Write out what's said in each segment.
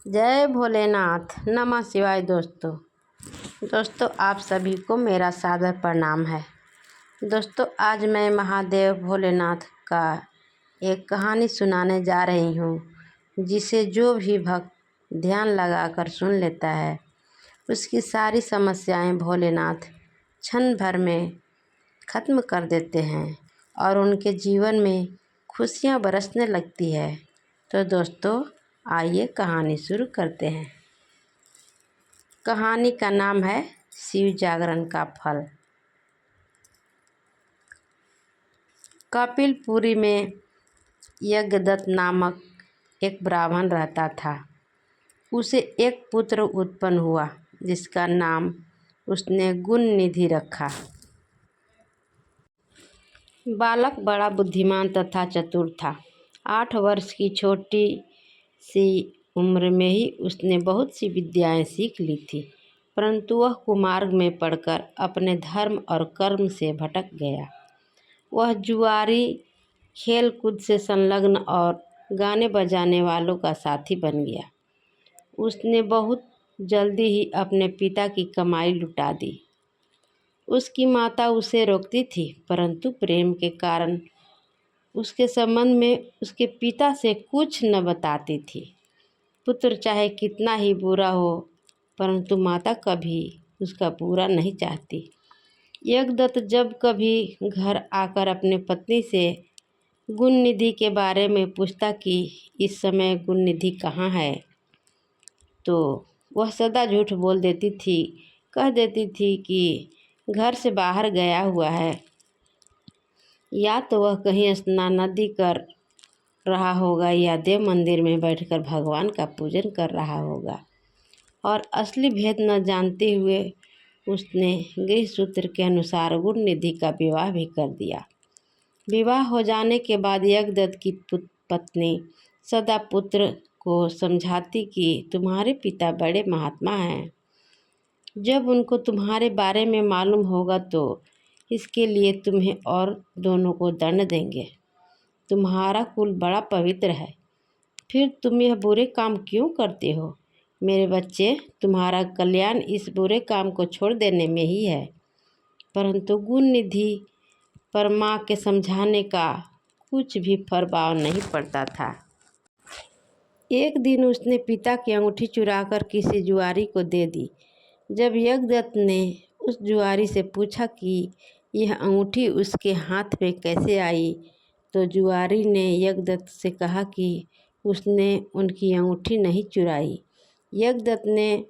जय भोलेनाथ। नमः शिवाय। दोस्तों आप सभी को मेरा सादर प्रणाम है। दोस्तों आज मैं महादेव भोलेनाथ का एक कहानी सुनाने जा रही हूँ, जिसे जो भी भक्त ध्यान लगाकर सुन लेता है उसकी सारी समस्याएं भोलेनाथ क्षण भर में ख़त्म कर देते हैं और उनके जीवन में खुशियाँ बरसने लगती है। तो दोस्तों आइए कहानी शुरू करते हैं। कहानी का नाम है शिव जागरण का फल। कपिलपुरी में यज्ञदत्त नामक एक ब्राह्मण रहता था। उसे एक पुत्र उत्पन्न हुआ जिसका नाम उसने गुणनिधि रखा। बालक बड़ा बुद्धिमान तथा चतुर था। 8 वर्ष की छोटी सी उम्र में ही उसने बहुत सी विद्याएं सीख ली थी, परंतु वह कुमार्ग में पड़कर अपने धर्म और कर्म से भटक गया। वह जुआरी, खेल कूद से संलग्न और गाने बजाने वालों का साथी बन गया। उसने बहुत जल्दी ही अपने पिता की कमाई लुटा दी। उसकी माता उसे रोकती थी, परंतु प्रेम के कारण उसके संबंध में उसके पिता से कुछ न बताती थी। पुत्र चाहे कितना ही बुरा हो, परंतु माता कभी उसका बुरा नहीं चाहती। यज्ञदत्त जब कभी घर आकर अपने पत्नी से गुणनिधि के बारे में पूछता कि इस समय गुणनिधि कहाँ है, तो वह सदा झूठ बोल देती थी। कह देती थी कि घर से बाहर गया हुआ है, या तो वह कहीं स्नान आदि कर रहा होगा या देव मंदिर में बैठकर भगवान का पूजन कर रहा होगा। और असली भेद न जानते हुए उसने गृहसूत्र के अनुसार गुणनिधि का विवाह भी कर दिया। विवाह हो जाने के बाद यज्ञदत्त की पत्नी सदा पुत्र को समझाती कि तुम्हारे पिता बड़े महात्मा हैं, जब उनको तुम्हारे बारे में मालूम होगा तो इसके लिए तुम्हें और दोनों को दंड देंगे। तुम्हारा कुल बड़ा पवित्र है, फिर तुम यह बुरे काम क्यों करते हो? मेरे बच्चे, तुम्हारा कल्याण इस बुरे काम को छोड़ देने में ही है। परंतु गुणनिधि पर माँ के समझाने का कुछ भी प्रभाव नहीं पड़ता था। एक दिन उसने पिता की अंगूठी चुराकर किसी जुआरी को दे दी। जब यज्ञदत्त ने उस जुआरी से पूछा कि यह अंगूठी उसके हाथ में कैसे आई, तो जुआरी ने यज्ञदत्त से कहा कि उसने उनकी अंगूठी नहीं चुराई। यज्ञदत्त ने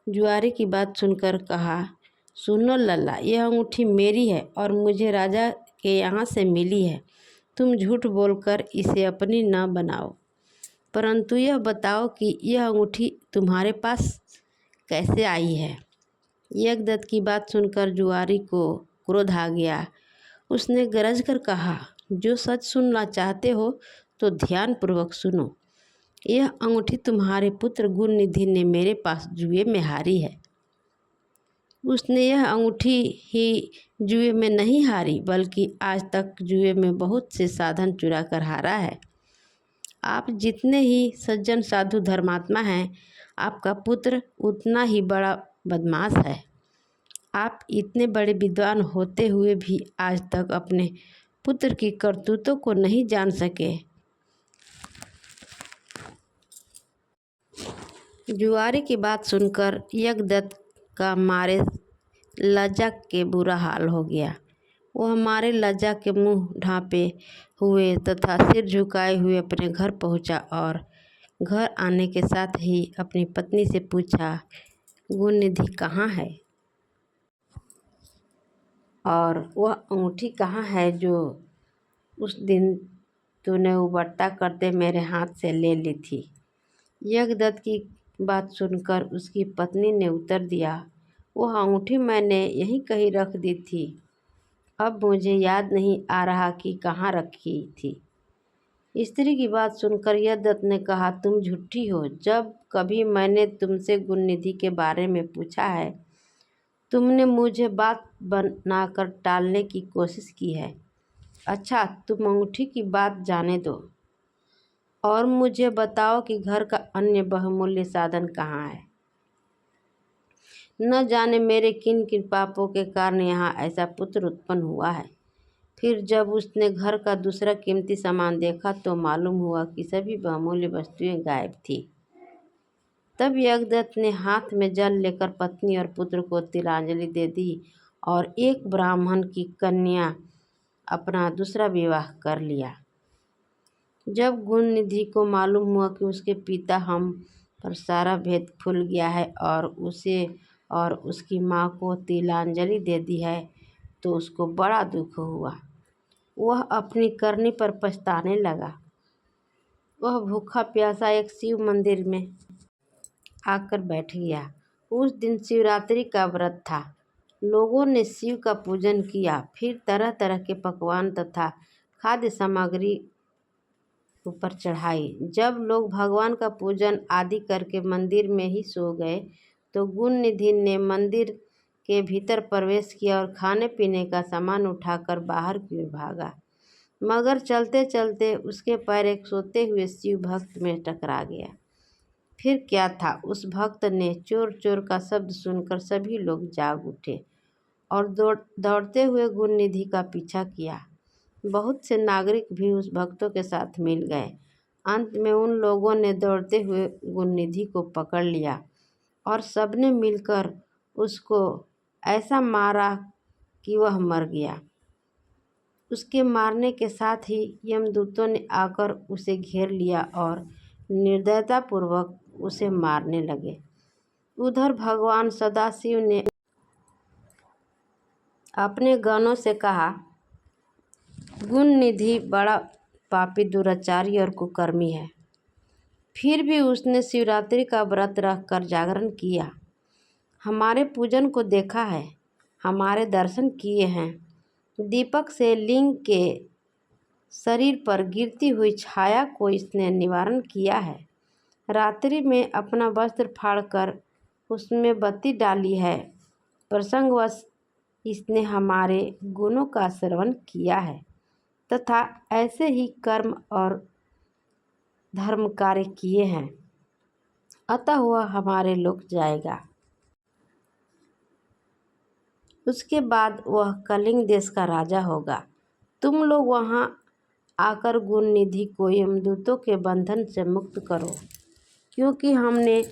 जुआरी की बात सुनकर कहा, सुनो लल्ला, यह अंगूठी मेरी है और मुझे राजा के यहाँ से मिली है। तुम झूठ बोलकर इसे अपनी न बनाओ, परंतु यह बताओ कि यह अंगूठी तुम्हारे पास कैसे आई है। यज्ञदत्त की बात सुनकर जुआरी को क्रोध आ गया। उसने गरज कर कहा, जो सच सुनना चाहते हो तो ध्यानपूर्वक सुनो। यह अंगूठी तुम्हारे पुत्र गुणनिधि ने मेरे पास जुए में हारी है। उसने यह अंगूठी ही जुए में नहीं हारी, बल्कि आज तक जुए में बहुत से साधन चुरा कर हारा है। आप जितने ही सज्जन साधु धर्मात्मा हैं, आपका पुत्र उतना ही बड़ा बदमाश है। आप इतने बड़े विद्वान होते हुए भी आज तक अपने पुत्र की करतूतों को नहीं जान सके। जुआरी की बात सुनकर यज्ञदत्त का मारे लज्जा के बुरा हाल हो गया। वह मारे लज्जा के मुंह ढांपे हुए तथा सिर झुकाए हुए अपने घर पहुंचा और घर आने के साथ ही अपनी पत्नी से पूछा, गुणनिधि कहाँ है और वह अंगूठी कहाँ है जो उस दिन तूने उबरता करते मेरे हाथ से ले ली थी। यज्ञदत्त की बात सुनकर उसकी पत्नी ने उत्तर दिया, वह अंगूठी मैंने यहीं कहीं रख दी थी। अब मुझे याद नहीं आ रहा कि कहाँ रखी थी। स्त्री की बात सुनकर यज्ञदत्त ने कहा, तुम झूठी हो। जब कभी मैंने तुमसे गुणनिधि के बारे में पूछा है, तुमने मुझे बात बनाकर टालने की कोशिश की है। अच्छा, तुम अंगूठी की बात जाने दो और मुझे बताओ कि घर का अन्य बहुमूल्य साधन कहाँ है। न जाने मेरे किन किन पापों के कारण यहाँ ऐसा पुत्र उत्पन्न हुआ है। फिर जब उसने घर का दूसरा कीमती सामान देखा तो मालूम हुआ कि सभी बहुमूल्य वस्तुएं गायब थी। तब यज्ञदत्त ने हाथ में जल लेकर पत्नी और पुत्र को तिलांजलि दे दी और एक ब्राह्मण की कन्या अपना दूसरा विवाह कर लिया। जब गुणनिधि को मालूम हुआ कि उसके पिता हम पर सारा भेद खुल गया है और उसे और उसकी माँ को तिलांजलि दे दी है तो उसको बड़ा दुख हुआ। वह अपनी करनी पर पछताने लगा। वह भूखा प्यासा एक शिव मंदिर में आकर बैठ गया। उस दिन शिवरात्रि का व्रत था। लोगों ने शिव का पूजन किया, फिर तरह तरह के पकवान तथा खाद्य सामग्री ऊपर चढ़ाई। जब लोग भगवान का पूजन आदि करके मंदिर में ही सो गए तो गुणनिधि ने मंदिर के भीतर प्रवेश किया और खाने पीने का सामान उठाकर बाहर की ओर भागा। मगर चलते चलते उसके पैर एक सोते हुए शिव भक्त में टकरा गया। फिर क्या था, उस भक्त ने चोर चोर का शब्द सुनकर सभी लोग जाग उठे और दौड़ते हुए गुणनिधि का पीछा किया। बहुत से नागरिक भी उस भक्तों के साथ मिल गए। अंत में उन लोगों ने दौड़ते हुए गुणनिधि को पकड़ लिया और सबने मिलकर उसको ऐसा मारा कि वह मर गया। उसके मारने के साथ ही यमदूतों ने आकर उसे घेर लिया और निर्दयतापूर्वक उसे मारने लगे। उधर भगवान सदाशिव ने अपने गणों से कहा, गुणनिधि बड़ा पापी, दुराचारी और कुकर्मी है। फिर भी उसने शिवरात्रि का व्रत रखकर जागरण किया, हमारे पूजन को देखा है, हमारे दर्शन किए हैं। दीपक से लिंग के शरीर पर गिरती हुई छाया को इसने निवारण किया है। रात्रि में अपना वस्त्र फाड़कर उसमें बत्ती डाली है। प्रसंगवश इसने हमारे गुणों का श्रवण किया है तथा ऐसे ही कर्म और धर्म कार्य किए हैं, अतः वह हमारे लोक जाएगा। उसके बाद वह कलिंग देश का राजा होगा। तुम लोग वहाँ आकर गुणनिधि को यमदूतों के बंधन से मुक्त करो, क्योंकि हमने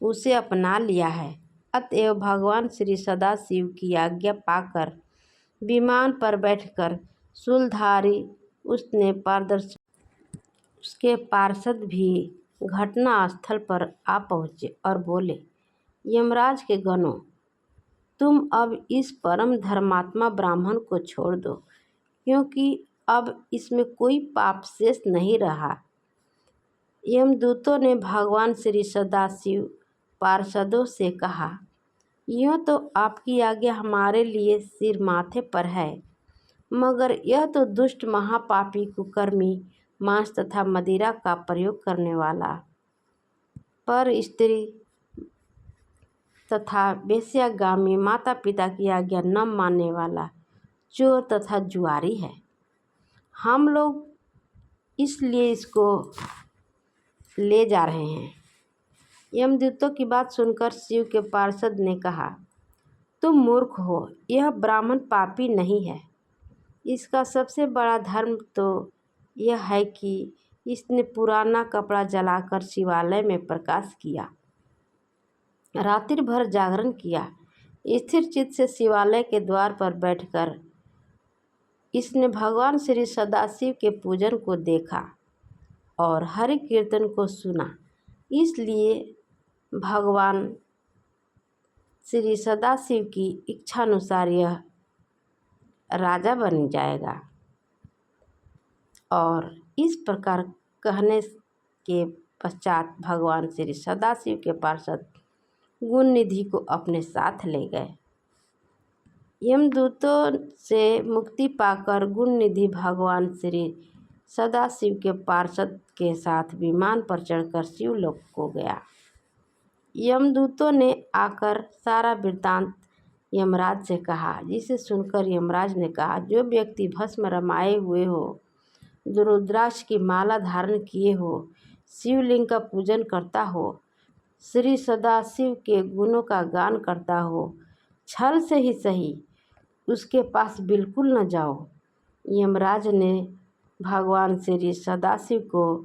उसे अपना लिया है। अतएव भगवान श्री सदाशिव की आज्ञा पाकर विमान पर बैठकर शूलधारी उसके पार्षद भी घटना स्थल पर आ पहुँचे और बोले, यमराज के गणों, तुम अब इस परम धर्मात्मा ब्राह्मण को छोड़ दो, क्योंकि अब इसमें कोई पाप शेष नहीं रहा। यमदूतों ने भगवान श्री सदाशिव पार्षदों से कहा, यूँ तो आपकी आज्ञा हमारे लिए सिर माथे पर है, मगर यह तो दुष्ट महापापी कुकर्मी मांस तथा मदिरा का प्रयोग करने वाला, पर स्त्री तथा वेश्यागामी, माता पिता की आज्ञा न मानने वाला चोर तथा जुआरी है। हम लोग इसलिए इसको ले जा रहे हैं। यमदूतों की बात सुनकर शिव के पार्षद ने कहा, तुम मूर्ख हो, यह ब्राह्मण पापी नहीं है। इसका सबसे बड़ा धर्म तो यह है कि इसने पुराना कपड़ा जलाकर शिवालय में प्रकाश किया, रात्रि भर जागरण किया। स्थिर चित्त से शिवालय के द्वार पर बैठकर इसने भगवान श्री सदाशिव के पूजन को देखा और हरि कीर्तन को सुना। इसलिए भगवान श्री सदाशिव की इच्छानुसार यह राजा बन जाएगा। और इस प्रकार कहने के पश्चात भगवान श्री सदाशिव के पार्षद गुणनिधि को अपने साथ ले गए। यमदूतों से मुक्ति पाकर गुणनिधि भगवान श्री सदाशिव के पार्षद के साथ विमान पर चढ़कर शिवलोक को गया। यमदूतों ने आकर सारा वृत्तांत यमराज से कहा, जिसे सुनकर यमराज ने कहा, जो व्यक्ति भस्म रमाए हुए हो, रुद्राक्ष की माला धारण किए हो, शिवलिंग का पूजन करता हो, श्री सदाशिव के गुणों का गान करता हो, छल से ही सही उसके पास बिल्कुल न जाओ। यमराज ने भगवान श्री सदाशिव को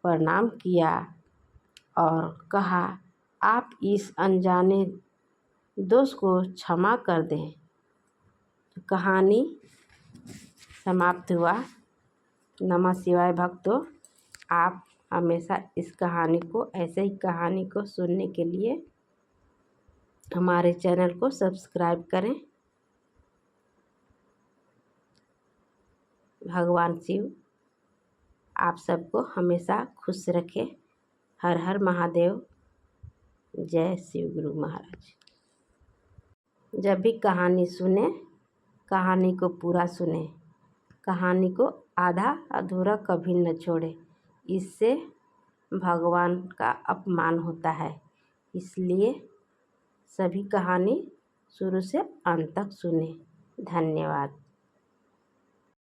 प्रणाम किया और कहा, आप इस अनजाने दोष को क्षमा कर दें। कहानी समाप्त हुआ। नमः शिवाय भक्तों, आप हमेशा इस कहानी को, ऐसे ही कहानी को सुनने के लिए हमारे चैनल को सब्सक्राइब करें। भगवान शिव आप सबको हमेशा खुश रखे। हर हर महादेव। जय शिव गुरु महाराज। जब भी कहानी सुने, कहानी को पूरा सुने, कहानी को आधा अधूरा कभी न छोड़े। इससे भगवान का अपमान होता है। इसलिए सभी कहानी शुरू से अंत तक सुने। धन्यवाद।